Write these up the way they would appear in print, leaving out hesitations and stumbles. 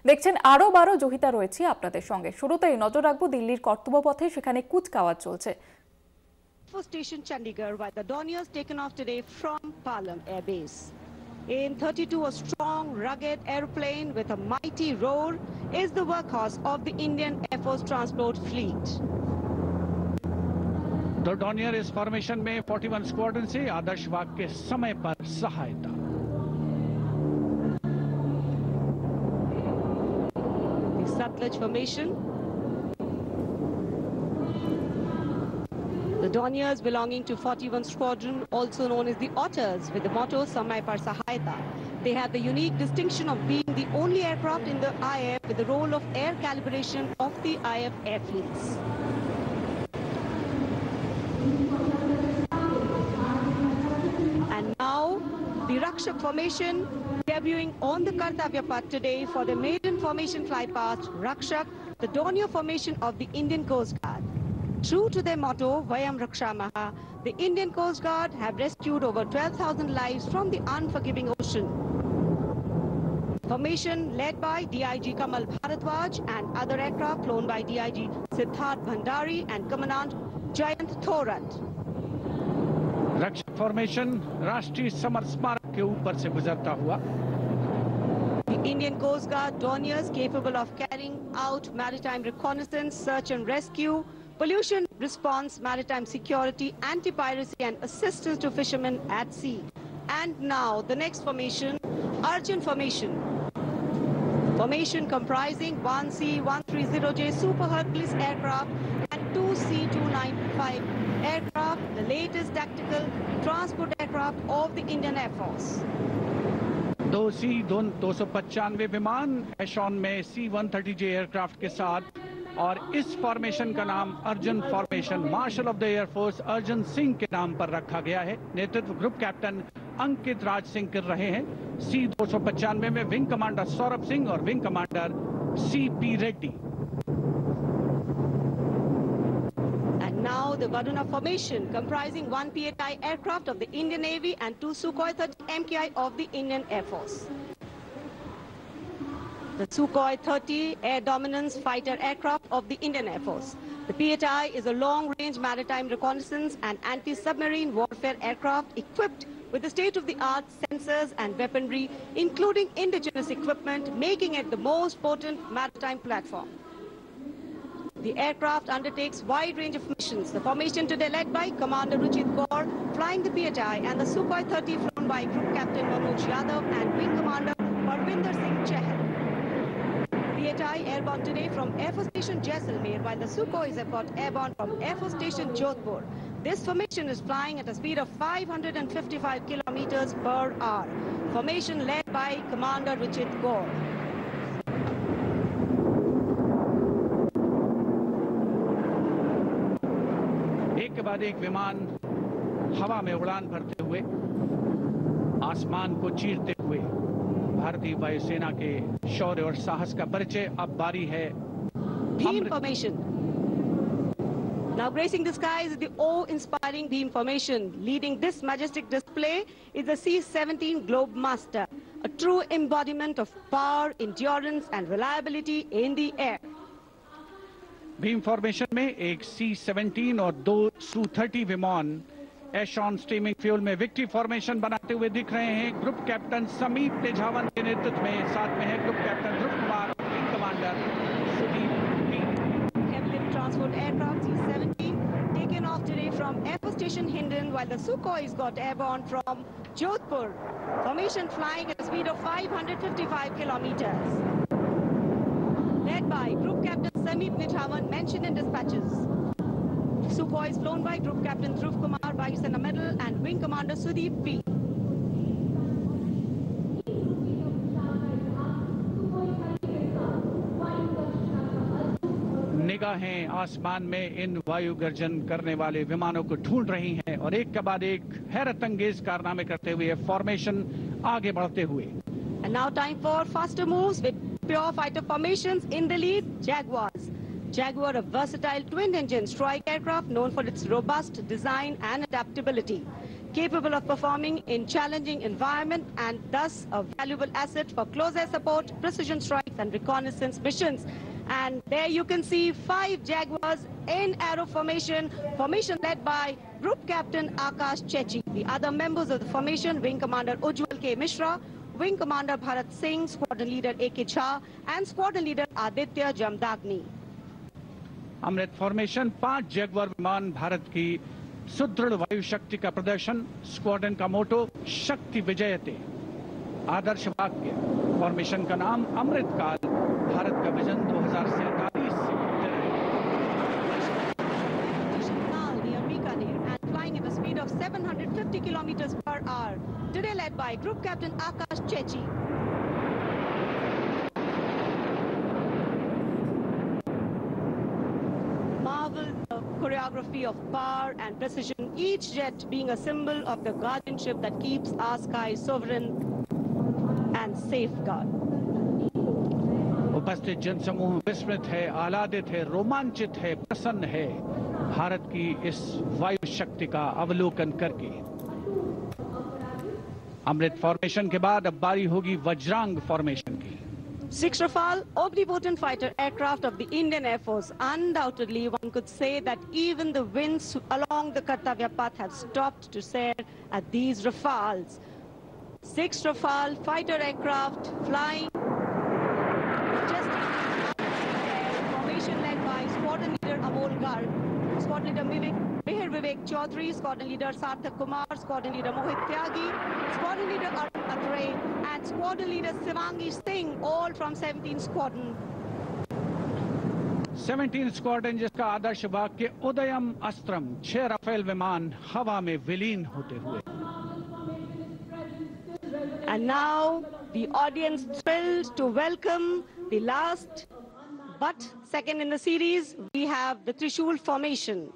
দেখছেন আরো 12 জহিতা রয়েছে আপনাদের সঙ্গে। শুরুতেই নজর রাখবো দিল্লির কর্তব্যপথে, সেখানে কুচকাওয়াজ চলছে। For station Chandigarh, while the Dorniers taken off today from Palam Air Base. AN-32, a strong, rugged airplane with a mighty roar, is the workhorse of the Indian Air Force Transport Fleet. तो Dornier इस formation में 41 squadron से आदर्श वाग के समय पर सहायता। The Satluj formation. The Dorniers belonging to 41 Squadron, also known as the Otters, with the motto Samay Par Sahayata. They have the unique distinction of being the only aircraft in the IF with the role of air calibration of the IF air fleets. And now, the Rakshak formation debuting on the Kartavya Path today for the maiden formation flypast Rakshak, the Dornier formation of the Indian Coast Guard. True to their motto, Vayam Rakshamaha, the Indian Coast Guard have rescued over 12,000 lives from the unforgiving ocean. Formation led by DIG Kamal Bharadwaj and other aircraft flown by DIG Siddharth Bhandari and Commandant Jayant Thorat. रक्षक formation राष्ट्रीय summer स्मारक के ऊपर से गुजरता हुआ। The Indian Coast Guard Dorniers capable of carrying out maritime reconnaissance, search and rescue, pollution response, maritime security, anti-piracy and assistance to fishermen at sea. And now the next formation, Arjun formation. Formation comprising 1C-130J Super Hercules aircraft and 2C-295 aircraft, the latest tactical transport aircraft of the Indian Air Force. 295 विमान एशॉन में C-130J aircraft के साथ, और इस formation का नाम Arjun formation marshal of the air force Arjun Singh के नाम पर रखा गया है। नेतृत्व ग्रुप कैप्टन अंकित राज सिंह कर रहे हैं। C-295 में विंग कमांडर सौरभ सिंह और wing commander C.P. Reddy. And now the Varuna formation comprising 1 PAI aircraft of the Indian Navy and 2 Sukhoi 30 MKI of the Indian Air Force. The Sukhoi 30 air dominance fighter aircraft of the Indian Air Force. The PAI is a long-range maritime reconnaissance and anti-submarine warfare aircraft equipped with the state-of-the-art sensors and weaponry, including indigenous equipment, making it the most potent maritime platform. The aircraft undertakes wide range of missions. The formation today led by Commander Ruchit Kaur, flying the PAI, and the Sukhoi 30 flown by Group Captain Manoj Yadav and Wing Commander Parvinder Singh Chahal. PAI airborne today from Air Force Station Jaisalmer, while the Sukhois have got airborne from Air Force Station Jodhpur. This formation is flying at a speed of 555 kilometers per hour. Formation led by Commander Ruchit Kaur. एक के बाद एक विमान हवा में उड़ान भरते हुए, आसमान को चीरते हुए भारतीय वायुसेना के शौर्य और साहस का परिचय। अब बारी है Beam formation. Now gracing the skies is the awe-inspiring beam formation. Leading this majestic display is the C-17 Globe Master, a true embodiment of power, endurance and reliability in the air. Bhim formation में एक C-17 और 2 Su-30 विमान एशॉन steaming fuel में victory formation बनाते हुए दिख रहे हैं। ग्रुप कैप्टन समीप तेजावन के नेतृत्व में, साथ में है group captain Dhruv Kumar, wing commander Sudeep P. Heavy transport aircraft C-17 taken off today from Air Force Station Hindon, while the Sukhois got airborne from Jodhpur. Formation flying at a speed of 555 kilometers. Led by Group Captain Sameep Nithawan, mentioned in dispatches. Sukhois flown by Group Captain Dhruv Kumar, Vayu Sena Medal, and Wing Commander Sudeep P. निगाहें आसमान में इन वायु गर्जन करने वाले विमानों को ढूंढ रही हैं और एक के बाद एक हैरत अंगेज कारनामे करते हुए फॉर्मेशन आगे बढ़ते हुए। And now time for faster moves with pure fighter formations. In the lead, Jaguars. Jaguar, a versatile twin-engine strike aircraft known for its robust design and adaptability. capable of performing in challenging environment and thus a valuable asset for close air support, precision strikes and reconnaissance missions. And there you can see 5 Jaguars in arrow formation led by Group Captain Akash Chechi. The other members of the formation, Wing Commander Ujjwal K. Mishra, Wing Commander Bharat Singh, Squadron Leader A.K. Jha and Squadron Leader Aditya Jamdagni. Amrit formation 5 Jaguar विमान भारत की सुदृढ़ वायु शक्ति का प्रदर्शन। Squadron का मोटो शक्ति विजयते। आदर्श वाक्य फॉर्मेशन का नाम अमृतकाल। भारत का विजन 2047 से and flying at a speed of 750 kilometers per hour. Today led by Group Captain Akash Chechi. Marvel the choreography of power and precision, each jet being a symbol of the guardianship that keeps our sky sovereign and safeguard. उपस्थित जनसमूह विस्मित है, आह्लादित है, रोमांचित है, प्रसन्न है भारत की इस वायु शक्ति का अवलोकन करके। अमृत फॉर्मेशन के बाद अब बारी होगी वज्रांग फॉर्मेशन की। 6 Rafale, omnipotent fighter aircraft of the Indian Air Force. Undoubtedly, one could say that even the winds along the Kartavya path have stopped to stare at these Rafales. 6 Rafale fighter aircraft flying just formation led by Squadron Leader Amol Garg, Squadron Leader Mihir Vivek Chaudhary, Squadron Leader Sarthak Kumar, Squadron Leader Mohit Tyagi, Squadron Leader Arun Athare, and Squadron Leader Shivangi Singh, all from 17 Squadron. 17 squadron जिसका आदर्श वाक्य उदयम अस्त्रम। 6 Rafale विमान हवा में विलीन होते हुए। And now the audience thrilled to welcome the last but second in the series. We have the Trishul formation.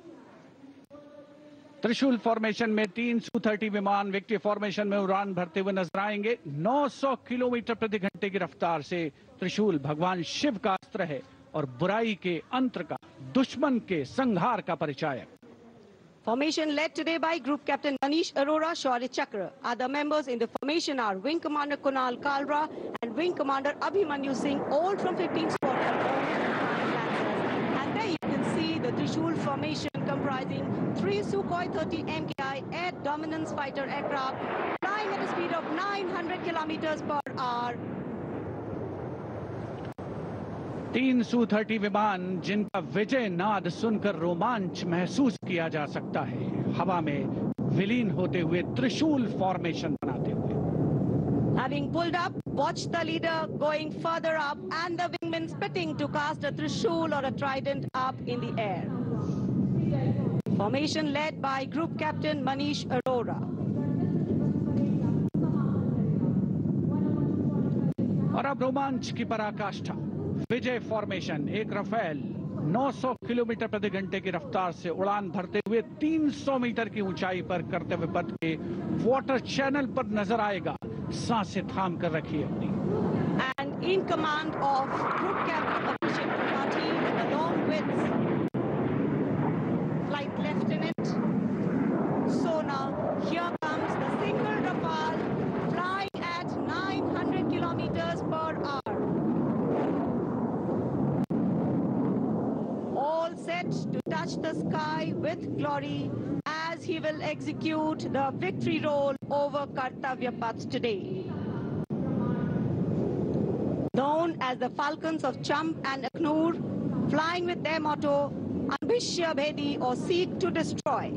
त्रिशूल formation में 3 Su-30 विमान विक्ट्री फॉर्मेशन में उड़ान भरते हुए नजर आएंगे। 900 किलोमीटर प्रति घंटे की रफ्तार से त्रिशूल भगवान शिव का अस्त्र है और बुराई के अंत का, दुश्मन के संहार का परिचायक। Formation led today by Group Captain Manish Arora, Shaurya Chakra. Other members in the formation are Wing Commander Kunal Kalra and Wing Commander Abhimanyu Singh, all from 15 Squadron. And there you can see the Trishul formation comprising 3 Sukhoi 30 MKI air dominance fighter aircraft flying at a speed of 900 kilometers per hour. 3 Su-30 विमान जिनका विजय नाद सुनकर रोमांच महसूस किया जा सकता है, हवा में विलीन होते हुए त्रिशूल फॉर्मेशन बनाते हुए। Having pulled up, watch the leader going further up and the wingmen spitting to cast a trishul or a trident up in the air. Formation led by Group Captain Manish Arora. और अब रोमांच की पराकाष्ठा। विजय formation 1 Rafale 900 kilometre प्रति घंटे की रफ्तार से उड़ान भरते हुए 300 मीटर की ऊंचाई पर कर्तव्य पथ के वाटर चैनल पर नजर आएगा। सांसें थाम कर रखिए अपनी। And in command of Group Captain Abhishek Tripathi along with Flight Lieutenant Sona, here comes the single Rafale flying at 900 kilometers per hour. All set to touch the sky with glory as he will execute the victory roll over Kartavya Path today. Known as the Falcons of Champ and Akhnur, flying with their motto, Ambishya Bhedi or Seek to Destroy.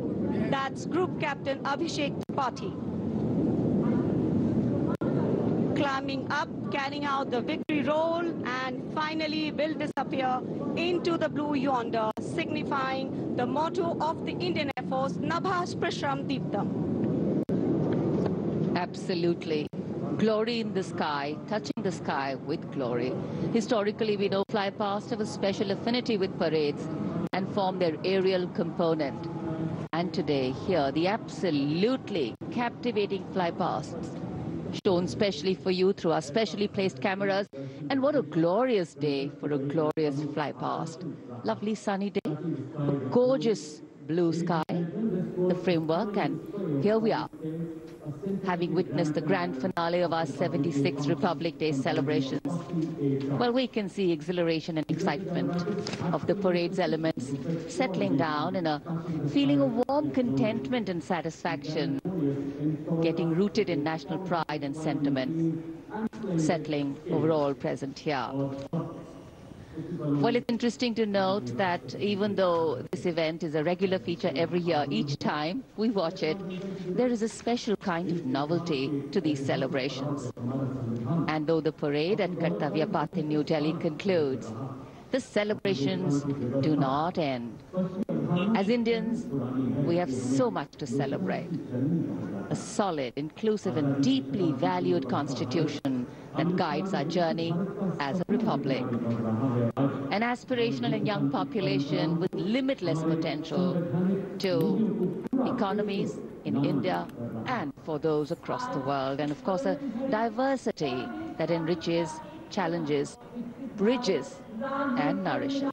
That's Group Captain Abhishek Tripathi. Climbing up, carrying out the victory roll, and finally will disappear into the blue yonder, signifying the motto of the Indian Air Force, Nabha Sprishram Deeptam. Absolutely. Glory in the sky, touching the sky with glory. Historically, we know fly past have a special affinity with parades and form their aerial component. And today, here, the absolutely captivating fly pasts, shown specially for you through our specially placed cameras. And what a glorious day for a glorious fly past. Lovely sunny day, a gorgeous blue sky, the framework and here we are, having witnessed the grand finale of our 76th Republic Day celebrations. Well, we can see exhilaration and excitement of the parade's elements settling down in a feeling of warm contentment and satisfaction, getting rooted in national pride and sentiment, settling overall present here. Well, it's interesting to note that even though this event is a regular feature every year, each time we watch it, there is a special kind of novelty to these celebrations. And though the parade at Kartavya Path in New Delhi concludes, the celebrations do not end. As Indians, we have so much to celebrate. A solid, inclusive and deeply valued constitution that guides our journey as a republic. An aspirational and young population with limitless potential to economies in India and for those across the world. And of course, a diversity that enriches, challenges, bridges and nourishes.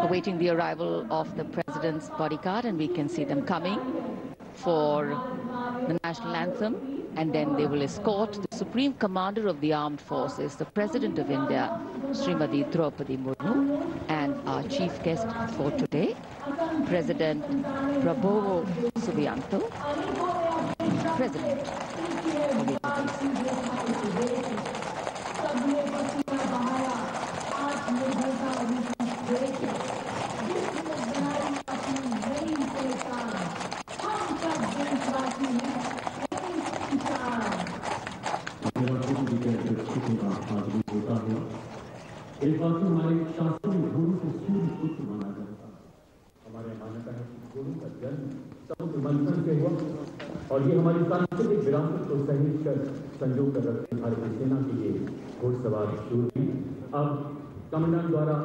Awaiting the arrival of the President's bodyguard, and we can see them coming for the national anthem. And then they will escort the Supreme Commander of the Armed Forces, the President of India, Srimati Draupadi Murmu, and our chief guest for today, President Prabowo Subianto, President of Indonesia. एक बात हमारे शास्त्रों में गुरु को सूर्य पुत्र माना जाता है। हमारे मान्यता है कि गुरु का जन्म समुद्र मंथन से हुआ और ये हमारी सांस्कृतिक विरासत को सहेज कर संजो कर रखने भारतीय सेना के ये घुड़सवार शूरवीर। अब कमांडेंट द्वारा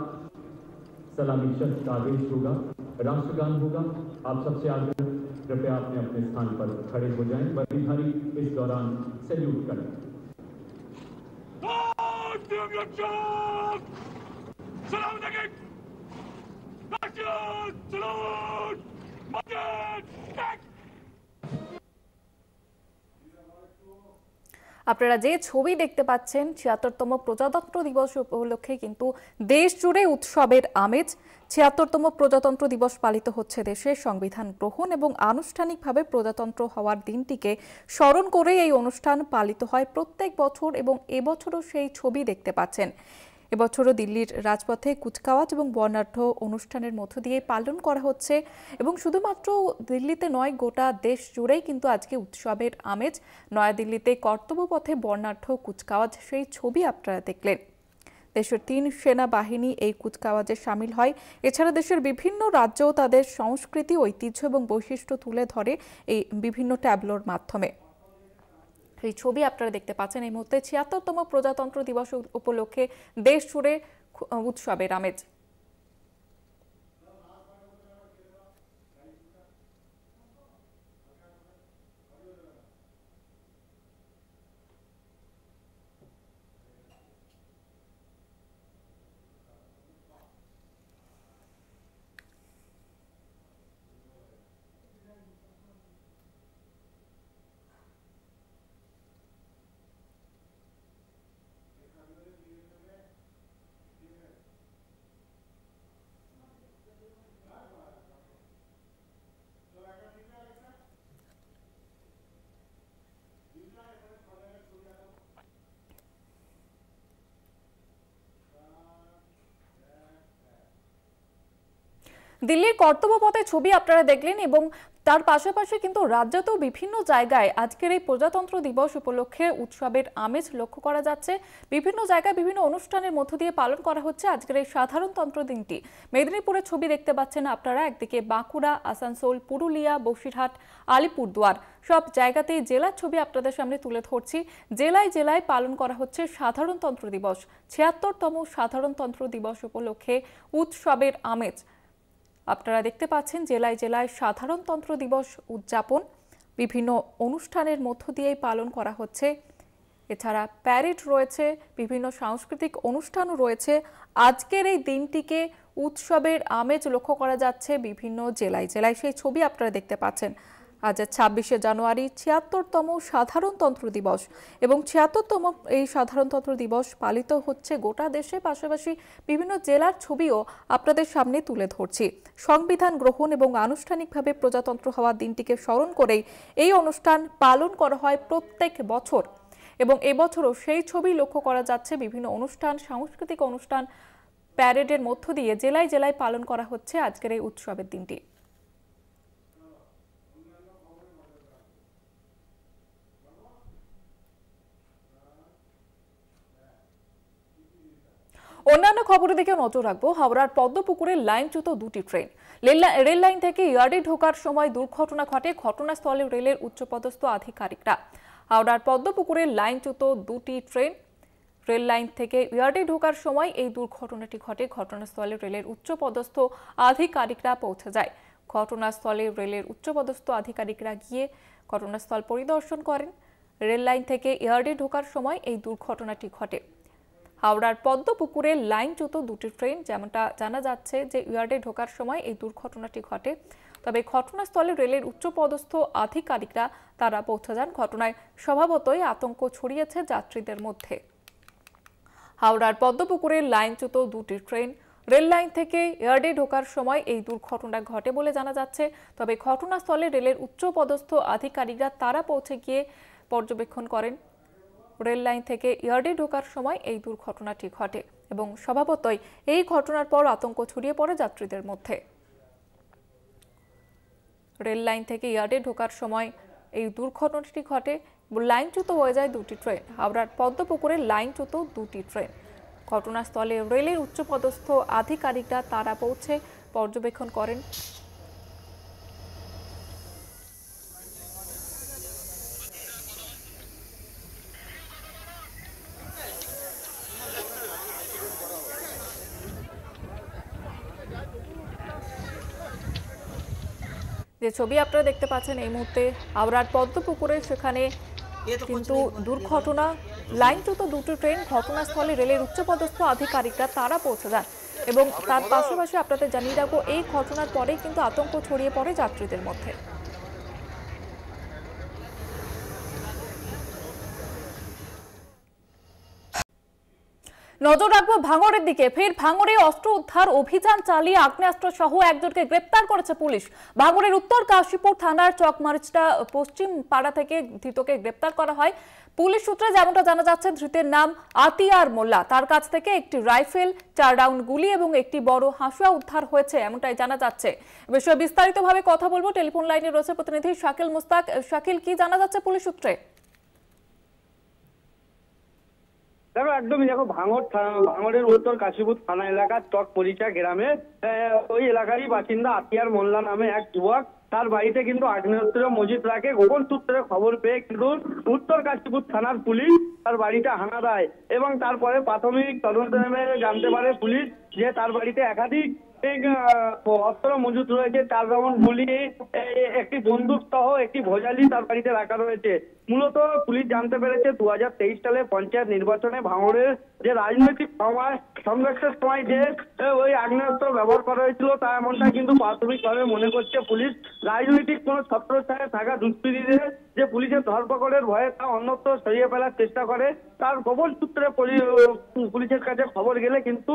सलामी शस्त्र का आदेश होगा, राष्ट्रगान होगा। आप सबसे आग्रह कृपया अपने अपने स्थान पर खड़े हो जाएं। बलिधारी इस दौरान सैल्यूट करें। আপনারা যে ছবি দেখতে পাচ্ছেন ৭৬তম প্রজাতন্ত্র দিবস উপলক্ষে কিন্তু দেশ জুড়ে উৎসবের আমেজ। ৭৬তম প্রজাতন্ত্র দিবস পালিত হচ্ছে দেশের সংবিধান গ্রহণ এবং আনুষ্ঠানিকভাবে প্রজাতন্ত্র হওয়ার দিনটিকে স্মরণ করে এই অনুষ্ঠান পালিত হয় প্রত্যেক বছর এবং এবছরও সেই ছবি দেখতে পাচ্ছেন। এবছরও দিল্লির রাজপথে কুচকাওয়াজ এবং বর্ণাঢ্য অনুষ্ঠানের মধ্য দিয়ে পালন করা হচ্ছে এবং শুধুমাত্র দিল্লিতে নয়, গোটা দেশ জুড়েই কিন্তু আজকে উৎসবের আমেজ। নয়াদিল্লিতে কর্তব্যপথে বর্ণাঢ্য কুচকাওয়াজ, সেই ছবি আপনারা দেখলেন। দেশের ৩ সেনাবাহিনী এই কুচকাওয়াজে সামিল হয়। এছাড়া দেশের বিভিন্ন রাজ্যও তাদের সংস্কৃতি, ঐতিহ্য এবং বৈশিষ্ট্য তুলে ধরে এই বিভিন্ন ট্যাবলোর মাধ্যমে। এই ছবি আপনারা দেখতে পাচ্ছেন এই মুহূর্তে ৭৬তম প্রজাতন্ত্র দিবস উপলক্ষে দেশ জুড়ে উৎসবের আমেজ। দিল্লির কর্তব্যপথে ছবি আপনারা দেখলেন এবং তার পাশাপাশি কিন্তু রাজ্যতেও বিভিন্ন জায়গায় আজকের এই প্রজাতন্ত্র দিবস উপলক্ষে উৎসবের আমেজ লক্ষ্য করা যাচ্ছে। বিভিন্ন জায়গায় বিভিন্ন অনুষ্ঠানের মধ্য দিয়ে পালন করা হচ্ছে আজকের এই সাধারণতন্ত্র দিনটি। মেদিনীপুরের ছবি দেখতে পাচ্ছেন আপনারা, একদিকে বাঁকুড়া, আসানসোল, পুরুলিয়া, বসিরহাট, আলিপুরদুয়ার সব জায়গাতেই জেলার ছবি আপনাদের সামনে তুলে ধরছি। জেলায় জেলায় পালন করা হচ্ছে সাধারণতন্ত্র দিবস। ৭৬তম সাধারণতন্ত্র দিবস উপলক্ষে উৎসবের আমেজ আপনারা দেখতে পাচ্ছেন। জেলায় জেলায় সাধারণতন্ত্র দিবস উদযাপন বিভিন্ন অনুষ্ঠানের মধ্য দিয়েই পালন করা হচ্ছে এছাড়া প্যারেড রয়েছে, বিভিন্ন সাংস্কৃতিক অনুষ্ঠানও রয়েছে। আজকের এই দিনটিকে উৎসবের আমেজ লক্ষ্য করা যাচ্ছে বিভিন্ন জেলায় জেলায়। সেই ছবি আপনারা দেখতে পাচ্ছেন। আজ ২৬শে জানুয়ারি ৭৬তম সাধারণতন্ত্র দিবস এবং ৭৬তম এই সাধারণতন্ত্র দিবস পালিত হচ্ছে গোটা দেশে। পাশাপাশি বিভিন্ন জেলার ছবিও আপনাদের সামনে তুলে ধরছি। সংবিধান গ্রহণ এবং আনুষ্ঠানিকভাবে প্রজাতন্ত্র হওয়ার দিনটিকে স্মরণ করেই এই অনুষ্ঠান পালন করা হয় প্রত্যেক বছর এবং এবছরও সেই ছবি লক্ষ্য করা যাচ্ছে। বিভিন্ন অনুষ্ঠান, সাংস্কৃতিক অনুষ্ঠান, প্যারেডের মধ্য দিয়ে জেলায় জেলায় পালন করা হচ্ছে আজকের এই উৎসবের দিনটি। অন্যান্য খবরের দিকে নজর রাখবো। হাওড়ার পদ্মপুকুরে লাইনচ্যুত দুটি ট্রেন। রেল লাইন থেকে ইয়ার্ডে ঢোকার সময় দুর্ঘটনা ঘটে, ঘটনাস্থলে রেলের উচ্চপদস্থ আধিকারিকরা। হাওড়ার পদ্মপুকুরে লাইনচ্যুত দুটি ট্রেন। রেল লাইন থেকে ইয়ার্ডে ঢোকার সময় এই দুর্ঘটনাটি ঘটে, ঘটনাস্থলে রেলের উচ্চপদস্থ আধিকারিকরা পৌঁছে যায়। ঘটনাস্থলে রেলের উচ্চপদস্থ আধিকারিকরা গিয়ে ঘটনাস্থল পরিদর্শন করেন। রেল লাইন থেকে ইয়ার্ডে ঢোকার সময় এই দুর্ঘটনাটি ঘটে। হাওড়ার পদ্মপুকুরে লাইনচ্যুত দুটি ট্রেন, যেমনটা জানা যাচ্ছে যে ইয়ার্ডে ঢোকার সময় এই দুর্ঘটনাটি ঘটে। তবে ঘটনাস্থলে রেলের উচ্চপদস্থ আধিকারিকরা তারা পৌঁছে যান। ঘটনায় স্বভাবতই আতঙ্ক ছড়িয়েছে যাত্রীদের মধ্যে। হাওড়ার পদ্মপুকুরে লাইনচ্যুত দুটি ট্রেন। রেল লাইন থেকে ইয়ার্ডে ঢোকার সময় এই দুর্ঘটনা ঘটে বলে জানা যাচ্ছে। তবে ঘটনাস্থলে রেলের উচ্চপদস্থ আধিকারিকরা তারা পৌঁছে গিয়ে পর্যবেক্ষণ করেন। রেল লাইন থেকে ইয়ার্ডে ঢোকার সময় এই দুর্ঘটনাটি ঘটে এবং স্বভাবতই এই ঘটনার পর আতঙ্ক ছড়িয়ে পড়ে যাত্রীদের মধ্যে। রেল লাইন থেকে ইয়ার্ডে ঢোকার সময় এই দুর্ঘটনাটি ঘটে, লাইনচ্যুত হয়ে যায় দুটি ট্রেন। হাওড়ার পদ্মপুকুরে লাইনচ্যুত দুটি ট্রেন। ঘটনাস্থলে রেলের উচ্চপদস্থ আধিকারিকরা তারা পৌঁছে পর্যবেক্ষণ করেন। যে ছবি আপনারা দেখতে পাচ্ছেন এই মুহূর্তে হাওড়ার পদ্মপুকুরে, সেখানে কিন্তু দুর্ঘটনা, লাইনচ্যুত দুটো ট্রেন। ঘটনাস্থলে রেলের উচ্চপদস্থ আধিকারিকরা তারা পৌঁছে যান এবং তার পাশাপাশি আপনাদের জানিয়ে রাখবো এই ঘটনার পরেই কিন্তু আতঙ্ক ছড়িয়ে পড়ে যাত্রীদের মধ্যে। নজর রাখবো ভাঙড়ের দিকে। ফের ভাঙড়ে অস্ত্র উদ্ধার অভিযান চালিয়ে আগ্নেয়াস্ত্র সহ একজনকে গ্রেপ্তার করেছে পুলিশ। ভাঙড়ের উত্তর কাশীপুর থানার চকমারিচটা পশ্চিম পাড়া থেকে ধৃতকে গ্রেপ্তার করা হয়। পুলিশ সূত্রে যেমনটা জানা যাচ্ছে, ধৃতের নাম আতিয়ার মোল্লা। তার কাছ থেকে একটি রাইফেল, 4 রাউন্ড গুলি এবং একটি বড় হাসুয়া উদ্ধার হয়েছে, এমনটাই জানা যাচ্ছে। বিষয়ে বিস্তারিতভাবে কথা বলবো। টেলিফোন লাইনে রয়েছে প্রতিনিধি শাকিল মুস্তাক। শাকিল, কি জানা যাচ্ছে পুলিশ সূত্রে? দেখো, একদমই দেখো, ভাঙড়ের উত্তর কাশীপুর থানা এলাকার চক পরিচা গ্রামে ওই এলাকারই বাসিন্দা আতিয়ার মোল্লা নামে এক যুবক, তার বাড়িতে কিন্তু আগ্নেয়াস্ত্র মজুত রাখে। গোপন সূত্রে খবর পেয়ে কিন্তু উত্তর কাশীপুর থানার পুলিশ তার বাড়িতে হানা দেয় এবং তারপরে প্রাথমিক তদন্ত জানতে পারে পুলিশ যে তার বাড়িতে একাধিক অস্ত্র মজুত রয়েছে। 4 রাউন্ড গুলি, একটি বন্দুক সহ একটি ভোজালি তার বাড়িতে রাখা রয়েছে। মূলত পুলিশ জানতে পেরেছে 2023 সালে পঞ্চায়েত নির্বাচনে ভাঙড়ের যে রাজনৈতিক সংঘর্ষের সময় যে ওই আগ্নেয়াস্ত্র ব্যবহার করা হয়েছিল, তা এমনটা কিন্তু প্রাথমিকভাবে মনে করছে পুলিশ। রাজনৈতিক কোন ছত্রছায়ায় থাকা দুষ্কৃতীদের যে পুলিশের ধরপাকড়ের ভয়ে তা অন্যত্র সরিয়ে ফেলার চেষ্টা করে। তার গোপন সূত্রে পুলিশের কাছে খবর গেলে কিন্তু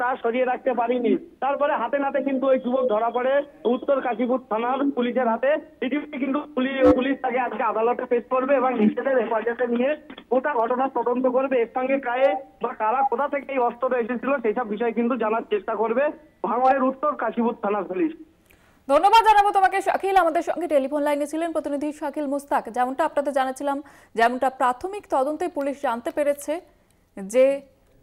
তা সরিয়ে রাখতে পারেনি। তারপরে হাতে নাতে কিন্তু ওই যুবক ধরা পড়ে উত্তর কাশীপুর থানার পুলিশের হাতে। ইতিমধ্যে কিন্তু পুলিশ তাকে আজকে আদালতে পেশ করবে এবং নিজেদের হেফাজতে নিয়ে গোটা ঘটনার তদন্ত করবে। এর সঙ্গে কায়ে বা কারা কোথা থেকে এই অস্ত্রটা এসেছিল সেসব বিষয় কিন্তু জানার চেষ্টা করবে ভাঙড়ের উত্তর কাশীপুর থানার পুলিশ। ধন্যবাদ জানাবো তোমাকে শাকিল। আমাদের সঙ্গে টেলিফোন লাইনে ছিলেন প্রতিনিধি শাকিল মুস্তাক। যেমনটা আপনাদের জানাচ্ছিলাম, যেমনটা প্রাথমিক তদন্তে পুলিশ জানতে পেরেছে যে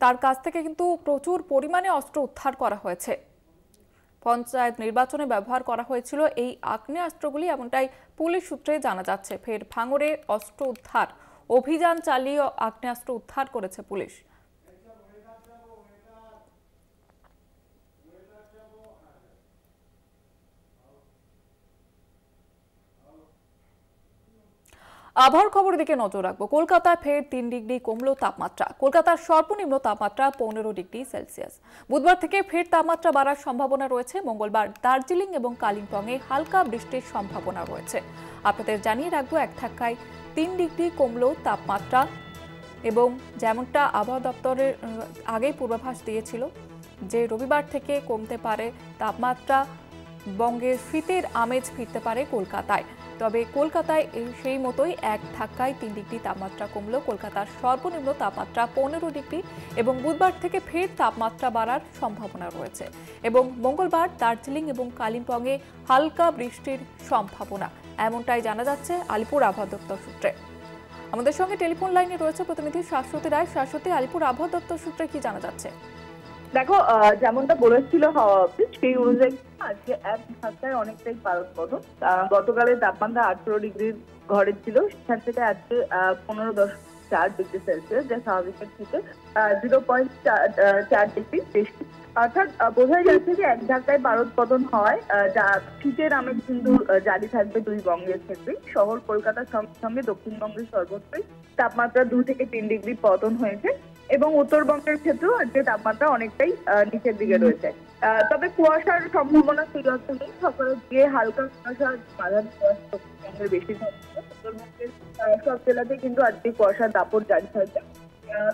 তার কাছ থেকে কিন্তু প্রচুর পরিমাণে অস্ত্র উদ্ধার করা হয়েছে। পঞ্চায়েত নির্বাচনে ব্যবহার করা হয়েছিল এই আগ্নেয়াস্ত্রগুলি, এমনটাই পুলিশ সূত্রে জানা যাচ্ছে। ফের ভাঙড়ে অস্ত্র উদ্ধার অভিযান চালিয়ে আগ্নেয়াস্ত্র উদ্ধার করেছে পুলিশ। আবহাওয়ার খবরের দিকে নজর রাখবো। কলকাতায় ফের 3 ডিগ্রি কমলো তাপমাত্রা। কলকাতার সর্বনিম্ন তাপমাত্রা 15 ডিগ্রি সেলসিয়াস। বুধবার থেকে ফের তাপমাত্রা বাড়ার সম্ভাবনা রয়েছে। মঙ্গলবার দার্জিলিং এবং কালিম্পংয়ে হালকা বৃষ্টির সম্ভাবনা রয়েছে। আপনাদের জানিয়ে রাখবো, এক ধাক্কায় 3 ডিগ্রি কমলো তাপমাত্রা এবং যেমনটা আবহাওয়া দপ্তরের আগেই পূর্বাভাস দিয়েছিল যে রবিবার থেকে কমতে পারে তাপমাত্রা, বঙ্গের শীতের আমেজ ফিরতে পারে কলকাতায়। তবে কলকাতায় সেই মতোই এক ধাক্কায় 3 ডিগ্রি তাপমাত্রা কমলো। কলকাতার সর্বনিম্ন তাপমাত্রা 15 ডিগ্রি এবং বুধবার থেকে ফের তাপমাত্রা বাড়ার সম্ভাবনা রয়েছে এবং মঙ্গলবার দার্জিলিং এবং কালিম্পংয়ে হালকা বৃষ্টির সম্ভাবনা, এমনটাই জানা যাচ্ছে আলিপুর আবহাওয়া দপ্তর সূত্রে। আমাদের সঙ্গে টেলিফোন লাইনে রয়েছে প্রতিনিধি শাশ্বতী রায়। শাশ্বতী, আলিপুর আবহাওয়া দপ্তর সূত্রে কি জানা যাচ্ছে? দেখো, যেমনটা বলেছিল হাওয়া অফিস, সেই অনুযায়ী আজকে এক ধাক্কায় অনেকটাই পারদ। গতকালের তাপমাত্রা 18 ডিগ্রির ঘরে ছিল, সেখান থেকে আজকে 15.4 ডিগ্রি সেলসিয়াস, যা স্বাভাবিকের থেকে 0.4 ডিগ্রি বেশি। অর্থাৎ বোঝাই যাচ্ছে যে এক ধাক্কায় পারদ পতন হয়, যা শীতের আমেজ কিন্তু জারি থাকবে দুই বঙ্গের ক্ষেত্রে। শহর কলকাতার সঙ্গে সঙ্গে দক্ষিণবঙ্গের সর্বত্রই তাপমাত্রা 2 থেকে 3 ডিগ্রি পতন হয়েছে এবং উত্তরবঙ্গের ক্ষেত্রেও আজকে তাপমাত্রা অনেকটাই নিচের দিকে রয়েছে। তবে কুয়াশার সম্ভাবনা সেই অর্থে নেই। সকালের দিকে হালকা কুয়াশা, মাঝারি কুয়াশা দক্ষিণবঙ্গের বেশি থাকবে। উত্তরবঙ্গের সব জেলাতে কিন্তু আজকে কুয়াশার দাপট জারি থাকবে।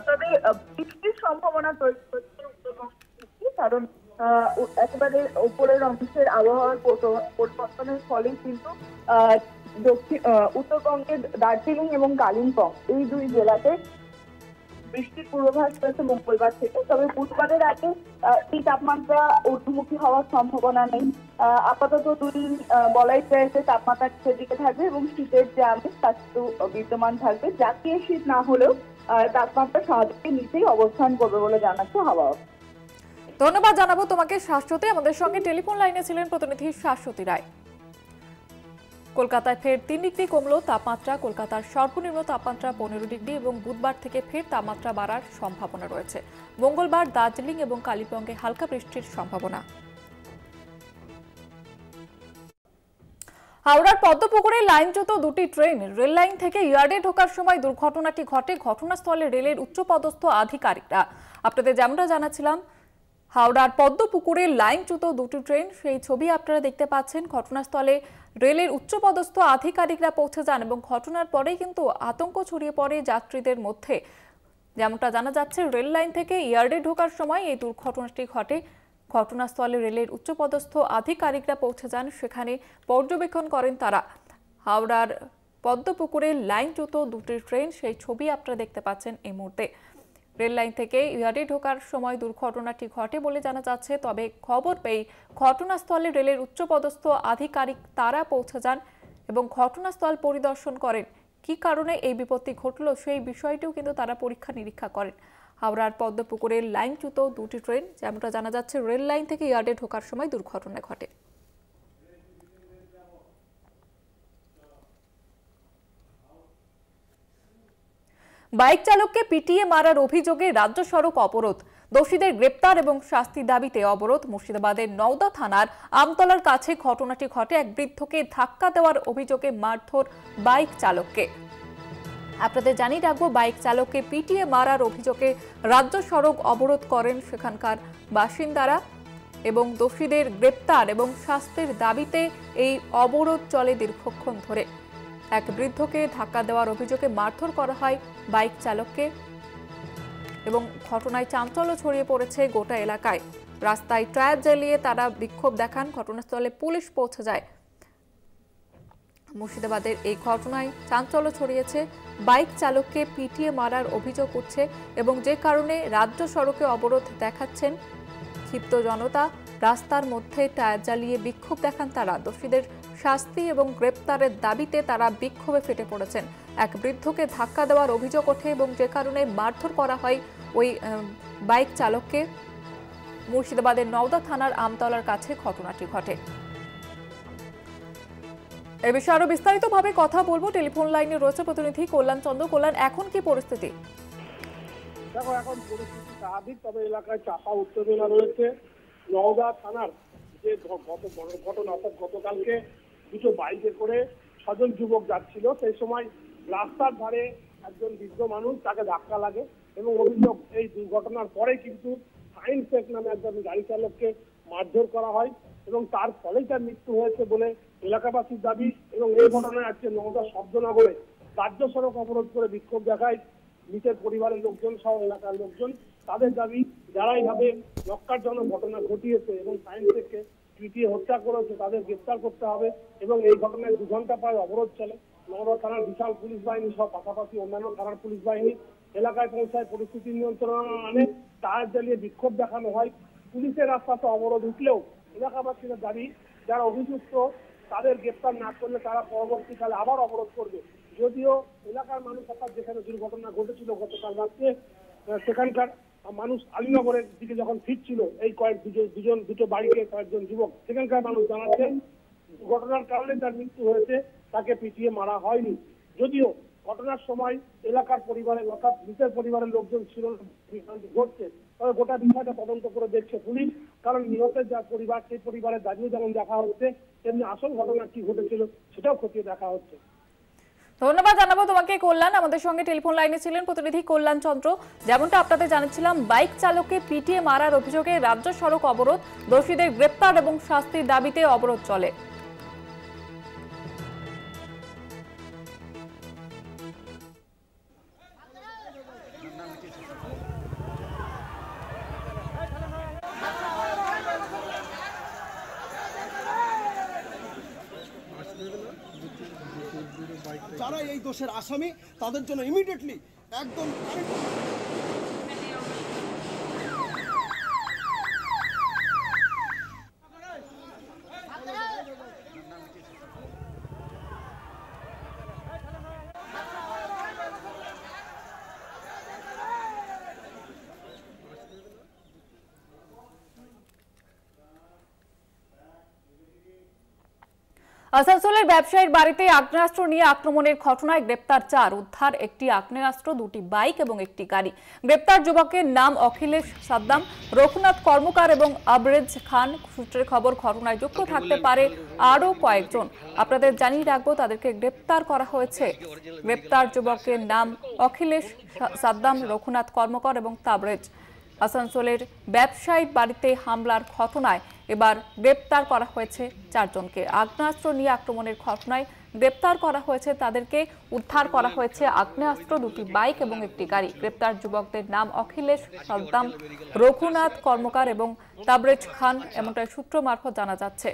তবে বৃষ্টির সম্ভাবনা তৈরি হচ্ছে উত্তরবঙ্গের, কারণ একেবারে উপরের অংশের আবহাওয়ার পরিবর্তনের ফলে কিন্তু উত্তরবঙ্গের দার্জিলিং এবং কালিম্পং এই দুই জেলাতে বৃষ্টির পূর্বাভাস রয়েছে মঙ্গলবার থেকে। তবে বুধবারের আগে এই তাপমাত্রা ঊর্ধ্বমুখী হওয়ার সম্ভাবনা নেই। আপাতত 2 দিন বলাই যায় যে তাপমাত্রা নিচের দিকে থাকবে এবং শীতের যে আমেজ তা কিন্তু বিদ্যমান থাকবে। জাতীয় শীত না হলেও তাপমাত্রা স্বাভাবিকের নিচেই অবস্থান করবে বলে জানাচ্ছে হাওয়া। ধন্যবাদ জানাবো তোমাকে শাশ্বতী। আমাদের সঙ্গে টেলিফোন লাইনে ছিলেন প্রতিনিধি শাশ্বতী রায়। কলকাতায় ফের 3 ডিগ্রি কমলো তাপমাত্রা। কলকাতার সর্বনিম্ন তাপমাত্রা 15 ডিগ্রি এবং বুধবার থেকে ফের তাপমাত্রা বাড়ার সম্ভাবনা রয়েছে। মঙ্গলবার দার্জিলিং এবং কালিম্পংয়ে হালকা বৃষ্টির সম্ভাবনা। হাওড়ার পদ্মপুকুরে লাইনচ্যুত 2টি ট্রেন রেল লাইন থেকে ইয়ার্ডে ঢোকার সময় দুর্ঘটনাটি ঘটে। ঘটনাস্থলে রেলের উচ্চপদস্থ আধিকারিকরা। আপনাদের যেমনটা জানাচ্ছিলাম, হাওড়ার পদ্মপুকুরে লাইনচ্যুত 2টি ট্রেন, সেই ছবি আপনারা দেখতে পাচ্ছেন। ঘটনাস্থলে রেলের উচ্চপদস্থ আধিকারিকরা পৌঁছে যান এবং ঘটনার পরেই কিন্তু আতঙ্ক ছড়িয়ে পড়ে যাত্রীদের মধ্যে। যেমনটা জানা যাচ্ছে, রেল লাইন থেকে ইয়ার্ডে ঢোকার সময় এই দুর্ঘটনাটি ঘটে। ঘটনাস্থলে রেলের উচ্চপদস্থ আধিকারিকরা পৌঁছে যান, সেখানে পর্যবেক্ষণ করেন তারা। হাওড়ার পদ্মপুকুরে লাইনচ্যুত 2টি ট্রেন, সেই ছবি আপনারা দেখতে পাচ্ছেন এই মুহূর্তে। রেল লাইন থেকে ইয়ার্ডে ঢোকার সময় দুর্ঘটনাটি ঘটে বলে জানা যাচ্ছে। তবে খবর পেয়ে ঘটনাস্থলে রেলের উচ্চপদস্থ আধিকারিক তারা পৌঁছে যান এবং ঘটনাস্থল পরিদর্শন করেন। কি কারণে এই বিপত্তি ঘটল সেই বিষয়টিও কিন্তু তারা পরীক্ষা নিরীক্ষা করেন। হাওড়ার পদ্মপুকুরের লাইনচ্যুত 2টি ট্রেন, যেমনটা জানা যাচ্ছে, রেল লাইন থেকে ইয়ার্ডে ঢোকার সময় দুর্ঘটনা ঘটে। বাইক চালককে পিটিয়ে মারার অভিযোগে রাজ্য সড়ক অবরোধ। দোষীদের গ্রেপ্তার এবং শাস্তির দাবিতে অবরোধ। মুর্শিদাবাদের নওদা থানার আমতলার কাছে ঘটনাটি ঘটে। এক বৃদ্ধকে ধাক্কা দেওয়ার অভিযোগে মারধর বাইক চালককে। আপনাদের জানিয়ে রাখবো, বাইক চালককে পিটিয়ে মারার অভিযোগে রাজ্য সড়ক অবরোধ করেন সেখানকার বাসিন্দারা এবং দোষীদের গ্রেপ্তার এবং শাস্তির দাবিতে এই অবরোধ চলে দীর্ঘক্ষণ ধরে। এক বৃদ্ধকে ধাক্কা দেওয়ার অভিযোগে মারধর করা হয় বাইক চালককে এবং ঘটনায় চাঞ্চল্য ছড়িয়ে পড়েছে গোটা এলাকায়। রাস্তায় টায়ার জ্বালিয়ে তারা বিক্ষোভ দেখান। ঘটনাস্থলে পুলিশ পৌঁছে যায়। মুর্শিদাবাদের এই ঘটনায় চাঞ্চল্য ছড়িয়েছে। বাইক চালককে পিটিয়ে মারার অভিযোগ উঠছে এবং যে কারণে রাজ্য সড়কে অবরোধ দেখাচ্ছেন ক্ষিপ্ত জনতা। রাস্তার মধ্যে টায়ার জ্বালিয়ে বিক্ষোভ দেখান তারা। দোষীদের শাস্তি এবং গ্রেপ্তারের দাবিতে তারা বিক্ষোভে ফেটে পড়েছেন। এক বৃদ্ধকে ধাক্কা দেওয়ার অভিযোগ ওঠে এবং যে কারণে মারধর করা হয় ওই বাইক চালককে। মুর্শিদাবাদের নওদা থানার আমতলার কাছে ঘটনাটি ঘটে। এ বিষয়ে আরো বিস্তারিতভাবে কথা বলবো। টেলিফোন লাইনে রয়েছে প্রতিনিধি কল্যাণ চন্দ্র। কল্যাণ, এখন কি পরিস্থিতি? দেখো, এখন পরিস্থিতি স্বাভাবিক, তবে এলাকায় চাপা উত্তেজনা রয়েছে। নওদা থানার যে ঘটনা, অর্থাৎ গতকালকে দুটো বাইকে করে 6জন যুবক যাচ্ছিল, সেই সময় রাস্তার ধারে একজন বৃদ্ধ মানুষ, তাকে ধাক্কা লাগে এবং অভিযোগ এই দুর্ঘটনার পরে কিন্তু সাইন শেখ নামে একজন গাড়ি চালককে মারধর করা হয় এবং তার ফলেই তার মৃত্যু হয়েছে বলে এলাকাবাসীর দাবি। এবং এই ঘটনায় আজকে নওদা শব্দনগরে রাজ্য সড়ক অবরোধ করে বিক্ষোভ দেখায় মৃতের পরিবারের লোকজন সহ এলাকার লোকজন। তাদের দাবি, যারা এইভাবে নক্কারজনক ঘটনা ঘটিয়েছে এবং সাইন শেখকে পিটিয়ে হত্যা করেছে তাদের গ্রেফতার করতে হবে। এবং এই ঘটনায় 2 ঘন্টা প্রায় অবরোধ চলে। নওদা থানার বিশাল পুলিশ বাহিনী সহ পাশাপাশি অন্যান্য থানার পুলিশ বাহিনী এলাকায় পৌঁছায়, পরিস্থিতি নিয়ন্ত্রণে আনে, টায়ার জ্বালিয়ে বিক্ষোভ দেখানো হয়। পুলিশের রাস্তাতে অবরোধ উঠলেও এলাকাবাসীদের দাবি, যারা অভিযুক্ত তাদের গ্রেফতার না করলে তারা পরবর্তীকালে আবার অবরোধ করবে। যদিও এলাকার মানুষ, অর্থাৎ যেখানে দুর্ঘটনা ঘটেছিল গতকাল রাত্রে, সেখানকার মানুষ আলীনগরের দিকে যখন ফিরছিল এই দুটো বাড়িতে কয়েকজন যুবক, সেখানকার মানুষ জানাচ্ছেন ঘটনার কারণে তার মৃত্যু হয়েছে, তাকে পিটিয়ে মারা হয়নি। যদিও ঘটনার সময় এলাকার পরিবারের, অর্থাৎ মৃতের পরিবারের লোকজন ছিল ঘটছে, তবে গোটা বিষয়টা তদন্ত করে দেখছে পুলিশ। কারণ নিহতের যা পরিবার, সেই পরিবারের দাবিও যেমন দেখা হচ্ছে, তেমনি আসল ঘটনা কি ঘটেছিল সেটাও খতিয়ে দেখা হচ্ছে। ধন্যবাদ জানাবো তোমাকে কল্যাণ। আমাদের সঙ্গে টেলিফোন লাইনে ছিলেন প্রতিনিধি কল্যাণ চন্দ্র। যেমনটা আপনাদের জানাচ্ছিলাম, বাইক চালককে পিটিয়ে মারার অভিযোগে রাজ্য সড়ক অবরোধ, দোষীদের গ্রেপ্তার এবং শাস্তির দাবিতে অবরোধ চলে। যারা এই দোষের আসামি তাদের জন্য ইমিডিয়েটলি একদম আসানসোলের ব্যবসায়ীর বাড়িতে আগ্নেয়াস্ত্র নিয়ে আক্রমণের ঘটনায় গ্রেপ্তার 4, উদ্ধার একটি আগ্নেয়াস্ত্র, 2টি বাইক এবং একটি গাড়ি। গ্রেপ্তার যুবকের নাম অখিলেশ সাদ্দাম, রঘুনাথ কর্মকার এবং আবরেজ খান। সূত্রের খবর, ঘটনায় যুক্ত থাকতে পারে আরও কয়েকজন। আপনাদের জানিয়ে রাখবো, তাদেরকে গ্রেপ্তার করা হয়েছে। গ্রেপ্তার যুবকের নাম অখিলেশ সাদ্দাম, রঘুনাথ কর্মকার এবং তাবরেজ। আসানসোলের ব্যবসায়ীর বাড়িতে হামলার ঘটনায় এবার গ্রেপ্তার করা হয়েছে 4 জনকে। আগ্নেয়াস্ত্র নিয়ে আক্রমণের ঘটনায় গ্রেপ্তার করা হয়েছে তাদেরকে। উদ্ধার করা হয়েছে আগ্নেয়াস্ত্র, 2টি বাইক এবং একটি গাড়ি। গ্রেপ্তার যুবকদের নাম অখিলেশ সাদ্দাম, রঘুনাথ কর্মকার এবং তাবরেজ খান, এমনটাই সূত্র মারফত জানা যাচ্ছে।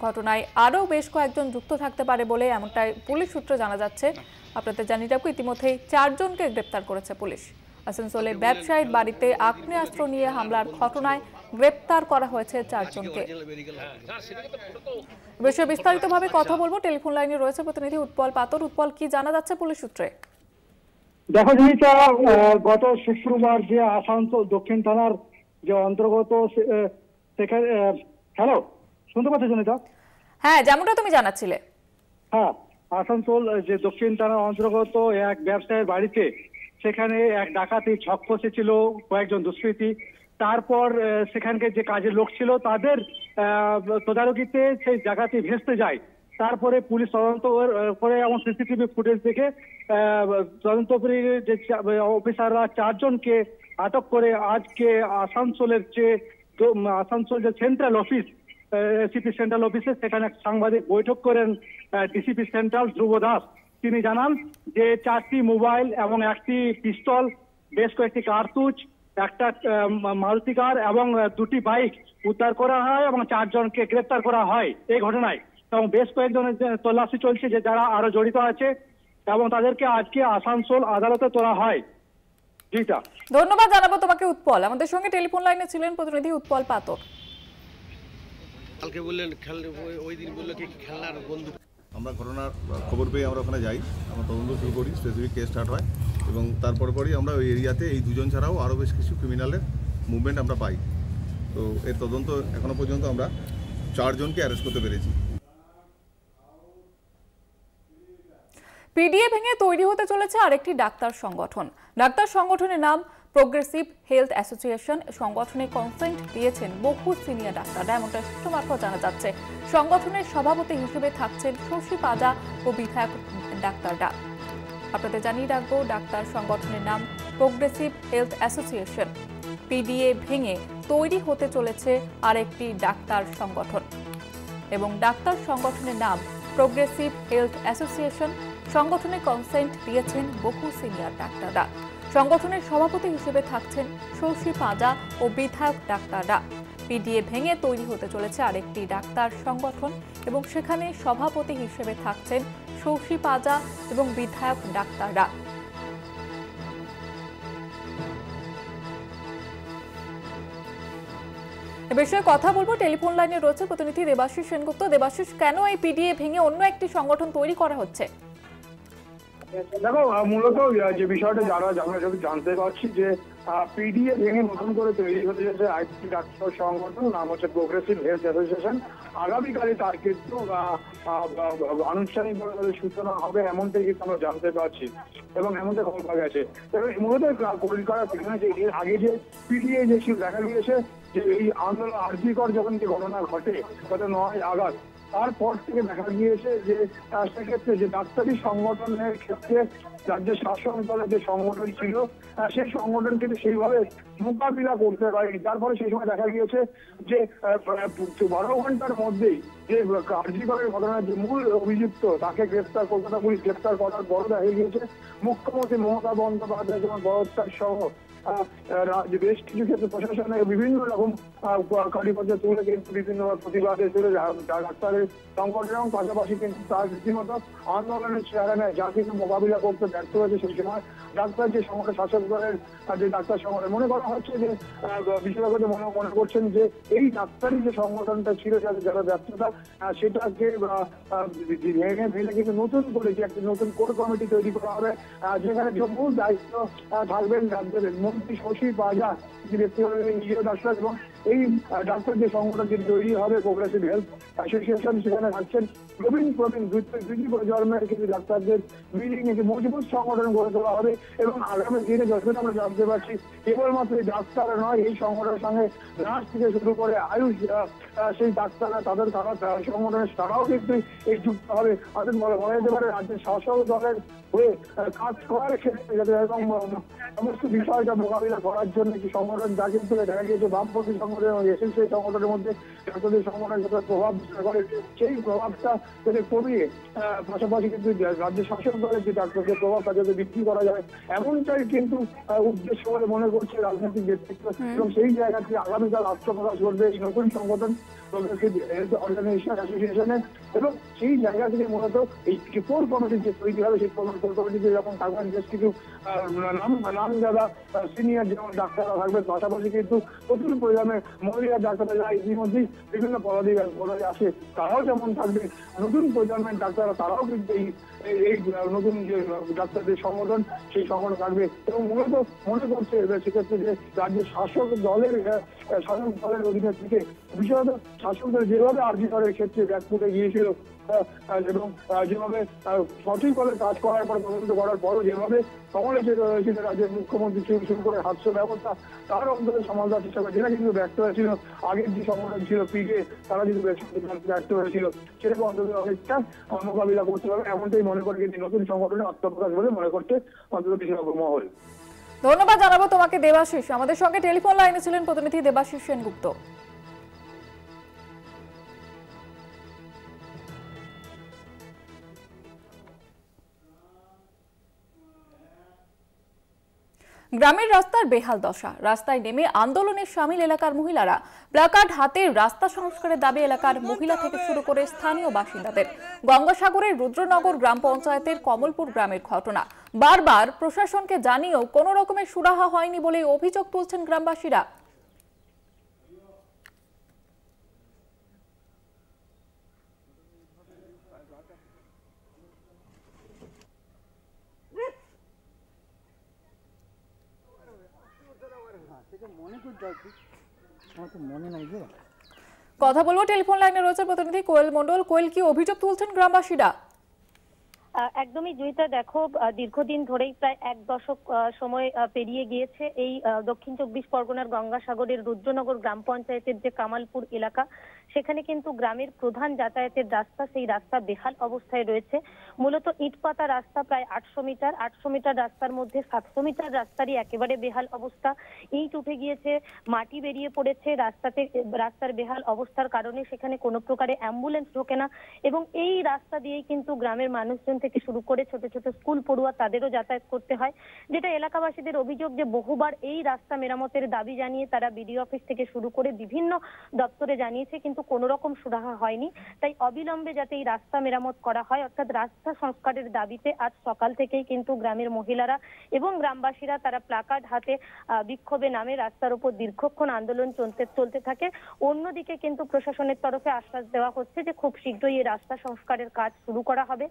ঘটনায় আরও বেশ কয়েকজন যুক্ত থাকতে পারে বলে এমনটাই পুলিশ সূত্রে জানা যাচ্ছে। আপনাদের জানিয়ে রাখবো, ইতিমধ্যেই 4 জনকে গ্রেপ্তার করেছে পুলিশ। আসানসোলের ব্যবসায়ীর বাড়িতে আগ্নেয়াস্ত্র নিয়ে হামলার ঘটনায় গ্রেপ্তার করা হয়েছে 4 জনকে। বিষয়ে বিস্তারিতভাবে কথা বলবো, টেলিফোন লাইনে রয়েছে প্রতিনিধি উৎপল পাতর। উৎপল, কি জানা যাচ্ছে পুলিশ সূত্রে? দেখো জিনিসটা, গত শুক্রবার যে আসানসোল দক্ষিণ থানার যে অন্তর্গত সেখানে, হ্যালো শুনতে পাচ্ছ জনিতা? হ্যাঁ, যেমনটা তুমি জানাচ্ছিলে। হ্যাঁ, আসানসোল যে দক্ষিণ থানার অন্তর্গত এক ব্যবসায়ীর বাড়িতে সেখানে এক ডাকাতি ছক কষেছিল কয়েকজন দুষ্কৃতী। তারপর সেখানকার যে কাজের লোক ছিল তাদের তদারকিতে সেই জায়গাটি ভেস্তে যায়। তারপরে পুলিশ তদন্ত করে এবং সিসিটিভি ফুটেজ দেখে তদন্তকারী যে অফিসাররা 4 জনকে আটক করে আজকে আসানসোলের যে সেন্ট্রাল অফিস, এসিপি সেন্ট্রাল অফিসে সেখানে সাংবাদিক বৈঠক করেন ডিসিপি সেন্ট্রাল ধ্রুব দাস। তিনি জানান যে 4টি মোবাইল এবং একটি পিস্তল, বেশ কয়েকটি কার্তুজ, একটা মারুতি কার এবং 2টি বাইক উদ্ধার করা হয় এবং 4 জনকে গ্রেপ্তার করা হয় এই ঘটনায়। এবং বেশ কয়েকজনের তল্লাশি চলছে যে যারা আরো জড়িত আছে এবং তাদেরকে আজকে আসানসোল আদালতে তোলা হয়। জিটা, ধন্যবাদ জানাবো তোমাকে উৎপল। আমাদের সঙ্গে টেলিফোন লাইনে ছিলেন প্রতিনিধি উৎপল পাতর। কালকে বললেন ওই দিন বললো কি খেলনার বন্ধু। আমরা ঘটনার খবর পেয়ে আমরা ওখানে যাই, আমরা তদন্ত শুরু করি, স্পেসিফিক কেস স্টার্ট হয় এবং তারপর পরই আমরা ওই এরিয়াতে এই 2 জন ছাড়াও আরও বেশ কিছু ক্রিমিনালের মুভমেন্ট আমরা পাই। তো এর তদন্ত এখনো পর্যন্ত আমরা 4 জনকে অ্যারেস্ট করতে পেরেছি। পিডিএ ভেঙে তৈরি হতে চলেছে আরেকটি ডাক্তার সংগঠন। ডাক্তার সংগঠনের নাম প্রোগ্রেসিভ হেলথ অ্যাসোসিয়েশন সংগঠনে কনসেন্ট দিয়েছেন বহু সিনিয়র ডাক্তাররা, এমনটা সূত্র মারফত জানা যাচ্ছে। সংগঠনের সভাপতি হিসেবে থাকছেন শশী পাজা ও বিধায়ক ডাক্তাররা। আপনাদের জানিয়ে রাখবো, ডাক্তার সংগঠনের নাম প্রোগ্রেসিভ হেলথ অ্যাসোসিয়েশন। পিডিএ ভেঙে তৈরি হতে চলেছে আরেকটি ডাক্তার সংগঠন এবং ডাক্তার সংগঠনের নাম প্রোগ্রেসিভ হেলথ অ্যাসোসিয়েশন। সংগঠনে কনসেন্ট দিয়েছেন বহু সিনিয়র ডাক্তাররা। সংগঠনের সভাপতি হিসেবে থাকছেন শশী পাজা ও বিধায়ক ডাক্তাররা। পিডিএ ভেঙে তৈরি হতে চলেছে আরেকটি ডাক্তার সংগঠন এবং সেখানে সভাপতি হিসেবে থাকছেন শশী পাজা এবং বিধায়ক ডাক্তাররা। এ বিষয়ে কথা বলবো, টেলিফোন লাইনে রয়েছে প্রতিনিধি দেবাশিস সেনগুপ্ত। দেবাশিস, কেন এই পিডিএ ভেঙে অন্য একটি সংগঠন তৈরি করা হচ্ছে? দেখো, মূলত যে বিষয়টা আমরা যদি জানতে পারছি যে পিডিএ ভেঙে নতুন করে তৈরি হতে যাচ্ছে আরেকটি ডাক্তার সংগঠন, নাম হচ্ছে প্রোগ্রেসিভ হেলথ অ্যাসোসিয়েশন। আগামীকালে তার কিন্তু আনুষ্ঠানিকভাবে সূচনা হবে এমনটাই কিন্তু আমরা জানতে পারছি এবং এমনটা খবর পাওয়া গেছে। তবে মূলত তৈরি করার পিছনে যে এর আগে যে পিডিএ যে ছিল, দেখা গিয়েছে যে এই আন্দোলন আরজিকর যখন যে ঘটনা ঘটে গত 9 আগস্ট, তারপর থেকে দেখা গিয়েছে যে সেক্ষেত্রে যে ডাক্তারি সংগঠনের ক্ষেত্রে রাজ্যের শাসন দলের যে সংগঠন ছিল সেই সংগঠন কিন্তু সেইভাবে মোকাবিলা করতে পারেনি। যার ফলে সেই সময় দেখা গিয়েছে যে 12 ঘন্টার মধ্যেই যে কার্যকরের ঘটনার যে মূল অভিযুক্ত তাকে গ্রেফতার, কলকাতা পুলিশ গ্রেফতার করার বড় দেখা গিয়েছে মুখ্যমন্ত্রী মমতা বন্দ্যোপাধ্যায় যেমন বড়ত্তার সহ বেশ কিছু ক্ষেত্রে প্রশাসনের বিভিন্ন রকম কারিপত্র তুলে কিন্তু বিভিন্ন প্রতিবাদে তুলে ডাক্তারের সংগঠন এবং পাশাপাশি কিন্তু তার রীতিমতো আন্দোলনের চেহারা নেয়, যা কিন্তু মোকাবিলা করতে ব্যর্থ হয়েছে। সেই সময় ডাক্তার যে সংগঠন, শাসক দলের যে ডাক্তার সংগঠন, মনে করা হচ্ছে যে বিশেষজ্ঞদের মনে করছেন যে এই ডাক্তারি যে সংগঠনটা ছিল যারা ব্যর্থতা সেটাকে ভেঙে কিন্তু নতুন করে যে একটি নতুন কোর কমিটি তৈরি করা হবে, যেখানে মূল দায়িত্ব থাকবেন রাজ্যের মন্ত্রী শশী পাজা, ব্যক্তি হলেন নিজের ডাক্তার, এবং এই ডাক্তার যে সংগঠন যেটি তৈরি হবে প্রোগ্রেসিভ হেলথ অ্যাসোসিয়েশন, সেখানে থাকছেন প্রবীণ দুটি প্রজন্মের কিন্তু ডাক্তারদের মিলিয়ে একটি মজবুত সংগঠন গড়ে তোলা হবে। এবং আগামী দিনে যতটা আমরা জানতে পারছি, কেবলমাত্র এই ডাক্তার নয়, এই সংগঠনের সঙ্গে নার্স থেকে শুরু করে আয়ুষ সেই ডাক্তাররা তাদের সংগঠনের তারাও কিন্তু এই যুক্ত হবে। অর্থাৎ বলা যেতে পারে রাজ্যের শাসক দলের হয়ে কাজ করার ক্ষেত্রে যাতে এবং সমস্ত বিষয়টা মোকাবিলা করার জন্য একটি সংগঠন, যা কিন্তু দেখা গিয়েছে বামপন্থী সংগঠন এবং এসএসসি সংগঠনের মধ্যে ডাক্তারদের সংগঠন যত প্রভাব করে, সেই প্রভাবটা যাতে কমিয়ে পাশাপাশি কিন্তু রাজ্যের শাসক দলের যে ডাক্তারদের প্রভাবটা যাতে বৃদ্ধি করা যায়, এমনটাই কিন্তু উদ্দেশ্য বলে মনে করছে রাজনৈতিক ব্যক্তিত্ব। এবং সেই জায়গা থেকে আগামীকাল আত্মপ্রকাশ করবে এই নতুন সংগঠন প্রোগ্রেসিভ হেলথ অর্গানাইজেশনের, এবং সেই জায়গা থেকে মূলত এই কোর কমিটি যে তৈরি হবে, সেই কোর কমিটিতে যখন থাকবেন বেশ কিছু নাম যারা সিনিয়র যেমন ডাক্তাররা থাকবেন, পাশাপাশি কিন্তু প্রচুর পরিমাণে মহিলা ডাক্তাররা যারা ইতিমধ্যেই বিভিন্ন পদে আসে তারাও যেমন থাকবে, নতুন প্রজন্মের ডাক্তাররা তারাও কিন্তু এই নতুন যে ডাক্তারদের সংগঠন সেই সংগঠন থাকবে। এবং মূলত মনে করছে সেক্ষেত্রে যে রাজ্যের শাসক দলের অধীনে থেকে বিশেষত শাসক দল যেভাবে আরজিকরের ক্ষেত্রে ব্যাকফুটে গিয়েছিল এবং যেভাবে সঠিকভাবে কাজ করার পর তদন্ত করার পরও যেভাবে সমালোচিত হয়েছিল রাজ্যের মুখ্যমন্ত্রী শুরু করে হাস্য ব্যবস্থা, তার অন্তরে সমাজদার হিসাবে যেটা কিন্তু ব্যর্থ হয়েছিল আগের যে সংগঠন ছিল পিডিএ, তারা কিন্তু ব্যর্থ হয়েছিল, সেটাকে অন্তত অনেকটা মোকাবিলা করতে হবে, এমনটাই মনে করে কিন্তু নতুন সংগঠনে আত্মপ্রকাশ বলে মনে করতে অন্তত বিশেষজ্ঞ মহল। ধন্যবাদ জানাবো তোমাকে দেবাশিস। আমাদের সঙ্গে টেলিফোন লাইনে ছিলেন প্রতিনিধি দেবাশিস সেনগুপ্ত। গ্রামের রাস্তার বেহাল দশা, রাস্তায় নেমে আন্দোলনে সামিল এলাকার মহিলারা, প্লাকার্ড হাতে রাস্তা সংস্কারের দাবি এলাকার মহিলা থেকে শুরু করে স্থানীয় বাসিন্দাদের। গঙ্গাসাগরের রুদ্রনগর গ্রাম পঞ্চায়েতের কমলপুর গ্রামের ঘটনা, বারবার প্রশাসনকে জানিয়েও কোনো রকমের সুরাহা হয়নি বলে অভিযোগ তুলছেন গ্রামবাসীরা। কথা বলবো, টেলিফোন লাইনে রয়েছে প্রতিনিধি কোয়েল মন্ডল। কোয়েল, কি অভিযোগ তুলছেন গ্রামবাসীরা? একদমই জয়িতা, দেখো দীর্ঘদিন ধরেই প্রায় 1 দশক সময় পেরিয়ে গিয়েছে এই দক্ষিণ 24 পরগনার গঙ্গাসাগরের রুদ্রনগর গ্রাম পঞ্চায়েতের যে কামালপুর এলাকা, সেখানে কিন্তু গ্রামের প্রধান যাতায়াতের রাস্তা, সেই রাস্তা বেহাল অবস্থায় রয়েছে। মূলত ইটপাতা রাস্তা প্রায় 800 মিটার রাস্তার মধ্যে 700 মিটার রাস্তারই একেবারে বেহাল অবস্থা। ইট উঠে গিয়েছে, মাটি বেরিয়ে পড়েছে রাস্তার বেহাল অবস্থার কারণে সেখানে কোনো প্রকারে অ্যাম্বুলেন্স ঢোকে না এবং এই রাস্তা দিয়েই কিন্তু গ্রামের মানুষজন থেকে শুরু করে ছোট ছোট স্কুল পড়ুয়া তাদেরও যাতায়াত করতে হয়। যেটা এলাকাবাসীদের অভিযোগ যে বহুবার এই রাস্তা মেরামতের দাবি জানিয়ে তারা বিডিও অফিস থেকে শুরু করে বিভিন্ন দপ্তরে জানিয়েছে, কিন্তু কোনো রকম সুরাহা হয়নি। তাই অবিলম্বে যাতে এই রাস্তা মেরামত করা হয়, অর্থাৎ রাস্তা সংস্কারের দাবিতে আজ সকাল থেকেই কিন্তু গ্রামের মহিলারা এবং গ্রামবাসীরা তারা প্লাকার্ড হাতে বিক্ষোভে নামে রাস্তার উপর দীর্ঘক্ষণ আন্দোলন চলতে থাকে। অন্যদিকে কিন্তু প্রশাসনের তরফে আশ্বাস দেওয়া হচ্ছে যে খুব শীঘ্রই এই রাস্তা সংস্কারের কাজ শুরু করা হবে।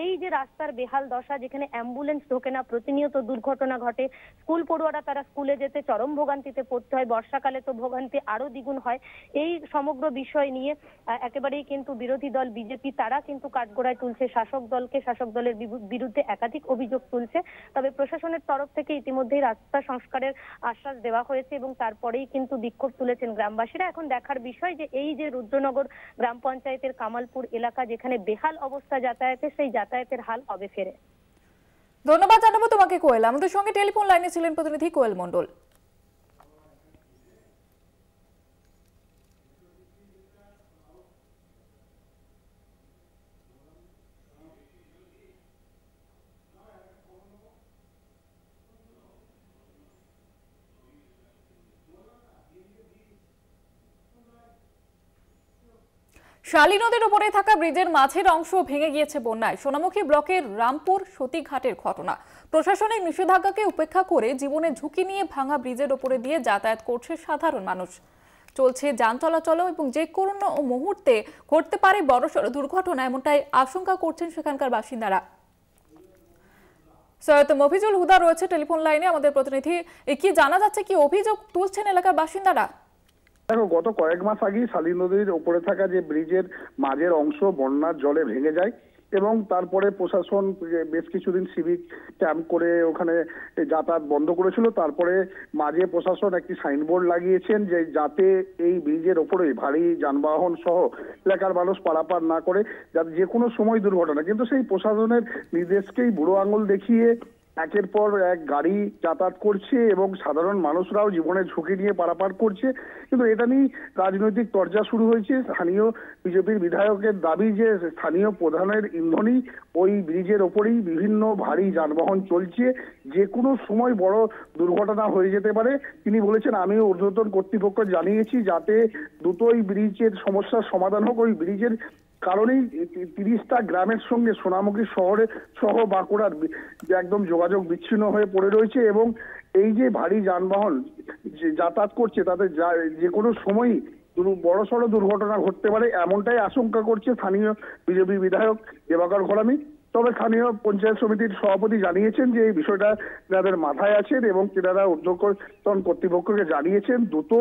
এই যে রাস্তার বেহাল দশা, যেখানে অ্যাম্বুলেন্স ঢোকে না, প্রতিনিয়ত দুর্ঘটনা ঘটে, স্কুল পড়ুয়ারা তারা স্কুলে যেতে চরম ভোগান্তিতে পড়তে হয়, বর্ষাকালে তো ভোগান্তি আরো দ্বিগুণ হয়। এই সমগ্র বিষয় নিয়ে একেবারেই কিন্তু বিরোধী দল বিজেপি তারা কিন্তু কাঠগড়ায় তুলছে শাসক দলের বিরুদ্ধে একাধিক অভিযোগ তুলছে। তবে প্রশাসনের তরফ থেকে ইতিমধ্যেই রাস্তা সংস্কারের আশ্বাস দেওয়া হয়েছে এবং তারপরেই কিন্তু বিক্ষোভ তুলেছেন গ্রামবাসীরা। এখন দেখার বিষয় যে এই যে রুদ্রনগর গ্রাম পঞ্চায়েতের কামালপুর এলাকা, যেখানে বেহাল অবস্থা যাতায়াতের, সেই যাতায়াতের হাল কবে ফেরে। ধন্যবাদ জানাবো তোমাকে কোয়েল। আমাদের সঙ্গে টেলিফোন লাইনে ছিলেন প্রতিনিধি কোয়েল মণ্ডল। শালী নদীর উপরে থাকা ব্রিজের মাঝের অংশ ভেঙে গিয়েছে বন্যায়। সোনামুখী ব্লকের রামপুর সতীঘাটের ঘটনা। প্রশাসনিক নিষেধাজ্ঞাকে উপেক্ষা করে জীবনের ঝুঁকি নিয়ে ভাঙা ব্রিজের উপরে দিয়ে যাতায়াত করছে সাধারণ মানুষ। চলছে যান চলাচল এবং যে কোনো মুহূর্তে ঘটতে পারে বড়সড় দুর্ঘটনা, এমনটাই আশঙ্কা করছেন সেখানকার বাসিন্দারা। সৈয়দ মফিজুল হুদা রয়েছে টেলিফোন লাইনে আমাদের প্রতিনিধি। কি জানা যাচ্ছে, কি অভিযোগ তুলছেন এলাকার বাসিন্দারা? দেখো, গত কয়েক মাস আগেই শালী নদীর উপরে থাকা যে ব্রিজের মাঝের অংশ বন্যার জলে ভেঙে যায় এবং তারপরে প্রশাসন বেশ কিছুদিন সিভিক ক্যাম্প করে ওখানে যাতায়াত বন্ধ করেছিল। তারপরে মাঝে প্রশাসন একটি সাইনবোর্ড লাগিয়েছেন যে যাতে এই ব্রিজের ওপরে ভারী যানবাহন সহ এলাকার মানুষ পারাপার না করে, যাতে যে কোনো সময় দুর্ঘটনা। কিন্তু সেই প্রশাসনের নির্দেশকেই বুড়ো আঙুল দেখিয়ে একের পর এক গাড়ি যাতায়াত করছে এবং সাধারণ মানুষরাও জীবনের ঝুঁকি নিয়ে পারাপার করছে। কিন্তু এটা নিয়ে রাজনৈতিক তরজা শুরু হয়েছে। স্থানীয় বিজেপির বিধায়কের দাবি যে স্থানীয় প্রধানের ইন্ধনই ওই ব্রিজের ওপরেই বিভিন্ন ভারী যানবাহন চলছে, যে কোনো সময় বড় দুর্ঘটনা হয়ে যেতে পারে। তিনি বলেছেন, আমিও ঊর্ধ্বতন কর্তৃপক্ষ জানিয়েছি যাতে দ্রুতই ব্রিজের সমস্যার সমাধান হোক। ওই ব্রিজের কারণেই 30টা গ্রামের সঙ্গে সোনামুখী শহরে সহ বাঁকুড়ার একদম যোগাযোগ বিচ্ছিন্ন হয়ে পড়ে রয়েছে এবং এই যে ভারী যানবাহন যাতায়াত করছে তাতে যে কোনো সময়ই বড়সড় দুর্ঘটনা ঘটতে পারে, এমনটাই আশঙ্কা করছে স্থানীয় বিজেপি বিধায়ক দেবাকর ঘরামি। তবে স্থানীয় পঞ্চায়েত সমিতির সভাপতি জানিয়েছেন যে এই বিষয়টা তাদের মাথায় আছেন এবং তেনারা ঊর্ধ্বতন কর্তৃপক্ষকে জানিয়েছেন দ্রুত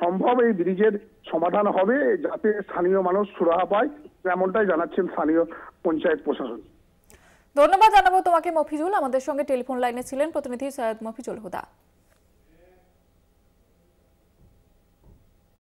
সম্ভব এই ব্রিজের সমাধান হবে যাতে স্থানীয় মানুষ সুরাহা পায়, এমনটাই জানাচ্ছেন স্থানীয় পঞ্চায়েত প্রশাসন। ধন্যবাদ জানাবো তোমাকে মফিজুল। আমাদের সঙ্গে টেলিফোন লাইনে ছিলেন প্রতিনিধি সৈয়দ মফিজুল হুদা।